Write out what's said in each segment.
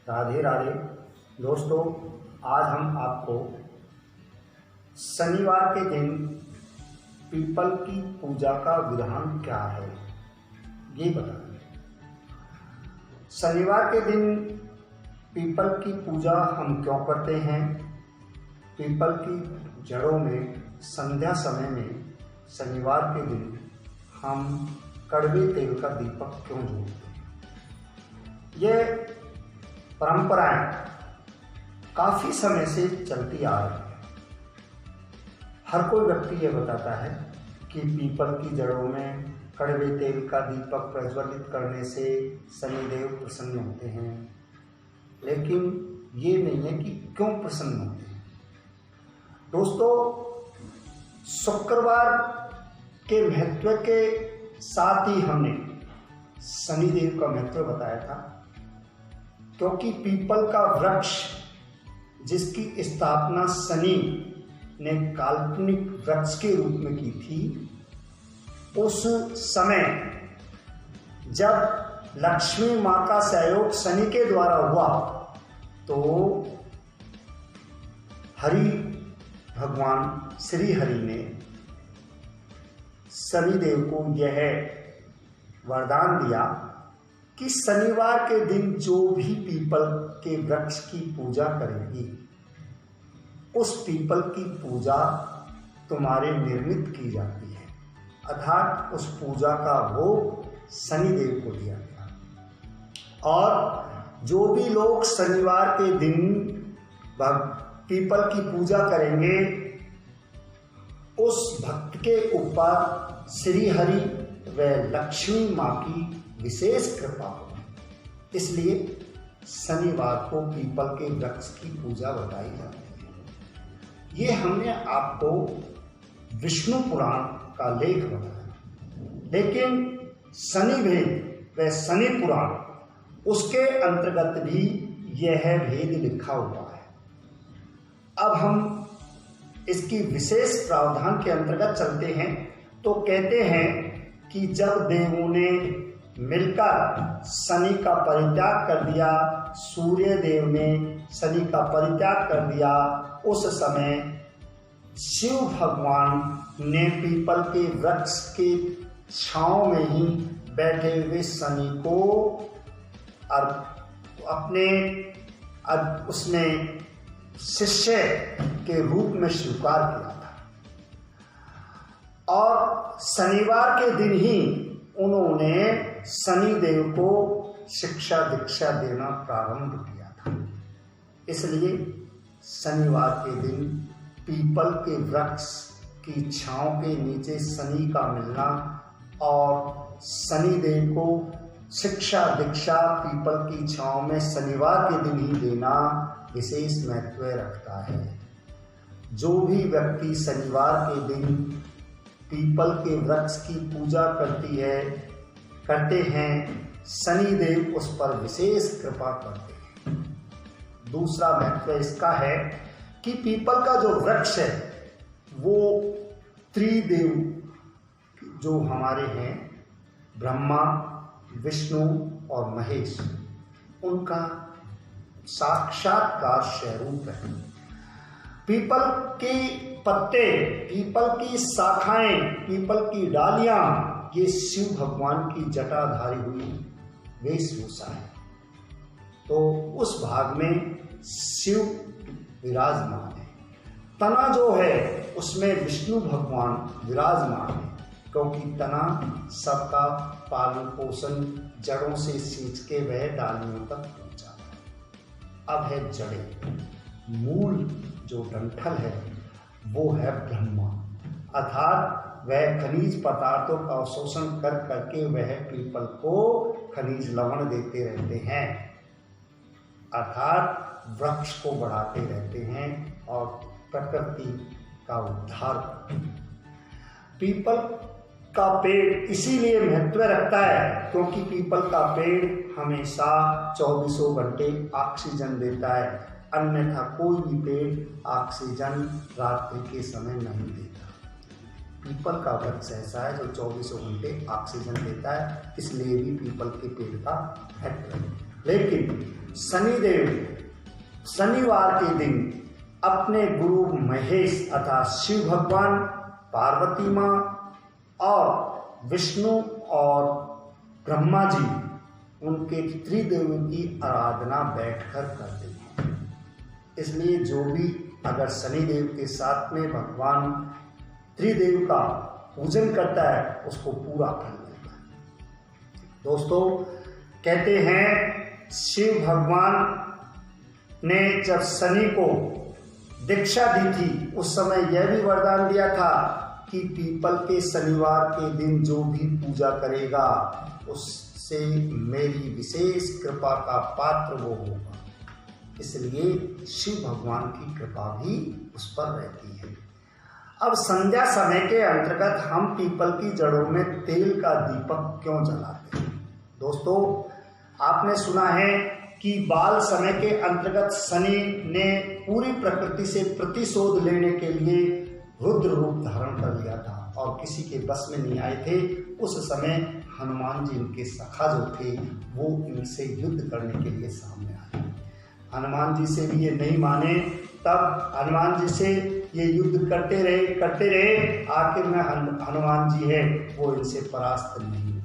राधे राधे दोस्तों, आज हम आपको शनिवार के दिन पीपल की पूजा का विधान क्या है ये बताएंगे। शनिवार के दिन पीपल की पूजा हम क्यों करते हैं, पीपल की जड़ों में संध्या समय में शनिवार के दिन हम कड़वे तेल का दीपक क्यों जोड़ते हैं। ये परंपराएं काफी समय से चलती आ रही है। हर कोई व्यक्ति ये बताता है कि पीपल की जड़ों में कड़वे तेल का दीपक प्रज्वलित करने से शनिदेव प्रसन्न होते हैं, लेकिन ये नहीं है कि क्यों प्रसन्न होते हैं। दोस्तों, शुक्रवार के महत्व के साथ ही हमने शनिदेव का महत्व बताया था, क्योंकि पीपल का वृक्ष जिसकी स्थापना शनि ने काल्पनिक वृक्ष के रूप में की थी, उस समय जब लक्ष्मी मां का सहयोग शनि के द्वारा हुआ तो हरि भगवान श्री हरि ने शनिदेव को यह वरदान दिया कि शनिवार के दिन जो भी पीपल के वृक्ष की पूजा करेगी, उस पीपल की पूजा तुम्हारे निर्मित की जाती है, अर्थात उस पूजा का भोग शनिदेव को दिया गया। और जो भी लोग शनिवार के दिन पीपल की पूजा करेंगे, उस भक्त के ऊपर श्री हरि व लक्ष्मी मां की विशेष कृपा हो। इसलिए शनिवार को पीपल के वृक्ष की पूजा बताई जाती है। ये हमने आपको विष्णु पुराण का लेख बताया, लेकिन शनि भेद व शनि पुराण उसके अंतर्गत भी यह भेद लिखा हुआ है। अब हम इसकी विशेष प्रावधान के अंतर्गत चलते हैं तो कहते हैं कि जब देवों ने मिलकर शनि का परित्याग कर दिया, सूर्य देव ने शनि का परित्याग कर दिया, उस समय शिव भगवान ने पीपल के वृक्ष के छांव में ही बैठे हुए शनि को अपने उसने शिष्य के रूप में स्वीकार किया था। और शनिवार के दिन ही उन्होंने शनिदेव को शिक्षा दीक्षा देना प्रारंभ किया था। इसलिए शनिवार के दिन पीपल के वृक्ष की छांव के नीचे शनि का मिलना और शनिदेव को शिक्षा दीक्षा पीपल की छांव में शनिवार के दिन ही देना विशेष महत्व रखता है। जो भी व्यक्ति शनिवार के दिन पीपल के वृक्ष की पूजा करते हैं, शनिदेव उस पर विशेष कृपा करते हैं। दूसरा महत्व इसका है कि पीपल का जो वृक्ष है वो त्रिदेव जो हमारे हैं, ब्रह्मा, विष्णु और महेश, उनका साक्षात्कार स्वरूप है। पीपल के पत्ते, पीपल की शाखाएं, पीपल की डालियां, ये शिव भगवान की जटाधारी हुई वेशभूषा है। तो उस भाग में शिव विराजमान है। तना जो है उसमें विष्णु भगवान विराजमान है, क्योंकि तना सबका पालन पोषण जड़ों से सींच के वह डालियों तक पहुंचाता है। अब है जड़ें। मूल जो डंठल है वो है ब्रह्मा, अर्थात वह खनिज पदार्थों का अवशोषण कर करके वह पीपल को खनिज लवण देते रहते हैं, अर्थात वृक्ष को बढ़ाते रहते हैं और प्रकृति का उद्धार करते हैं। पीपल का पेड़ इसीलिए महत्व रखता है क्योंकि पीपल का पेड़ हमेशा 24 घंटे ऑक्सीजन देता है, अन्यथा कोई भी पेड़ ऑक्सीजन रात्रि के समय नहीं देता। पीपल का वृक्ष ऐसा है जो 24 घंटे ऑक्सीजन देता है, इसलिए भी पीपल के पेड़ का महत्व है। लेकिन शनिदेव शनिवार के दिन अपने गुरु महेश अर्थात शिव भगवान, पार्वती माँ और विष्णु और ब्रह्मा जी उनके त्रिदेव की आराधना बैठकर करते हैं। इसलिए जो भी अगर शनिदेव के साथ में भगवान त्रिदेव का पूजन करता है उसको पूरा फल मिलता है। दोस्तों, कहते हैं शिव भगवान ने जब शनि को दीक्षा दी थी उस समय यह भी वरदान दिया था कि पीपल के शनिवार के दिन जो भी पूजा करेगा उससे मेरी विशेष कृपा का पात्र वो होगा। इसलिए शिव भगवान की कृपा भी उस पर रहती है। अब संध्या समय के अंतर्गत हम पीपल की जड़ों में तेल का दीपक क्यों जलाते हैं? दोस्तों, आपने सुना है कि बाल समय के अंतर्गत शनि ने पूरी प्रकृति से प्रतिशोध लेने के लिए रुद्र रूप धारण कर लिया था और किसी के बस में नहीं आए थे। उस समय हनुमान जी इनके सखा जो थे वो इनसे युद्ध करने के लिए सामने आए। हनुमान जी से भी ये नहीं माने, तब हनुमान जी से ये युद्ध करते रहे, आखिर में हनुमान जी है वो इनसे परास्त नहीं हुए।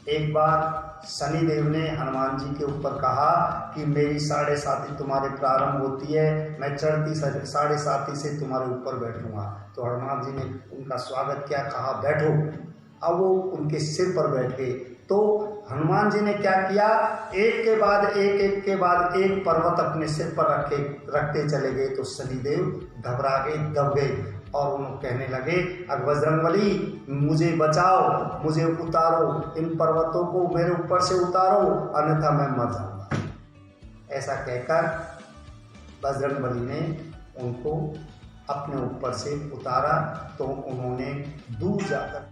एक बार शनिदेव ने हनुमान जी के ऊपर कहा कि मेरी 7.5 तुम्हारे प्रारंभ होती है, मैं चढ़ती 7.5 से तुम्हारे ऊपर बैठूंगा। तो हनुमान जी ने उनका स्वागत किया, कहा बैठो। अब वो उनके सिर पर बैठ गए। तो हनुमान जी ने क्या किया, एक के बाद एक पर्वत अपने सिर पर रखते चले गए। तो शनिदेव घबरा गए, दब गए और उन्होंने कहने लगे, अब बजरंगबली मुझे बचाओ, मुझे उतारो, इन पर्वतों को मेरे ऊपर से उतारो, अन्यथा मैं मर जाऊंगा। ऐसा कहकर बजरंगबली ने उनको अपने ऊपर से उतारा। तो उन्होंने दूर जाकर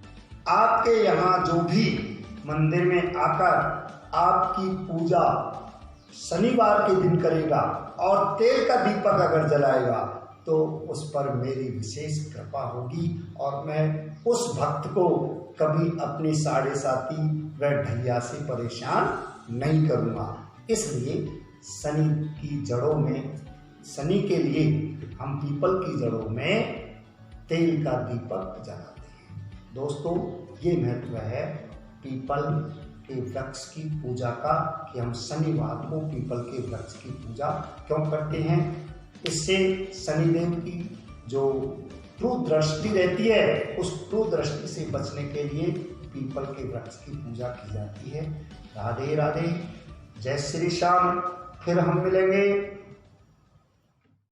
आपके यहाँ जो भी मंदिर में आकर आपकी पूजा शनिवार के दिन करेगा और तेल का दीपक अगर जलाएगा तो उस पर मेरी विशेष कृपा होगी और मैं उस भक्त को कभी अपनी 7.5 व ढैया से परेशान नहीं करूँगा। इसलिए शनि की जड़ों में, शनि के लिए हम पीपल की जड़ों में तेल का दीपक जलाते हैं। दोस्तों, ये महत्व है पीपल के वृक्ष की पूजा का कि हम शनिवार को पीपल के वृक्ष की पूजा क्यों करते हैं। इससे शनिदेव की जो कुदृष्टि रहती है उस कुदृष्टि से बचने के लिए पीपल के वृक्ष की पूजा की जाती है। राधे राधे, जय श्री श्याम। फिर हम मिलेंगे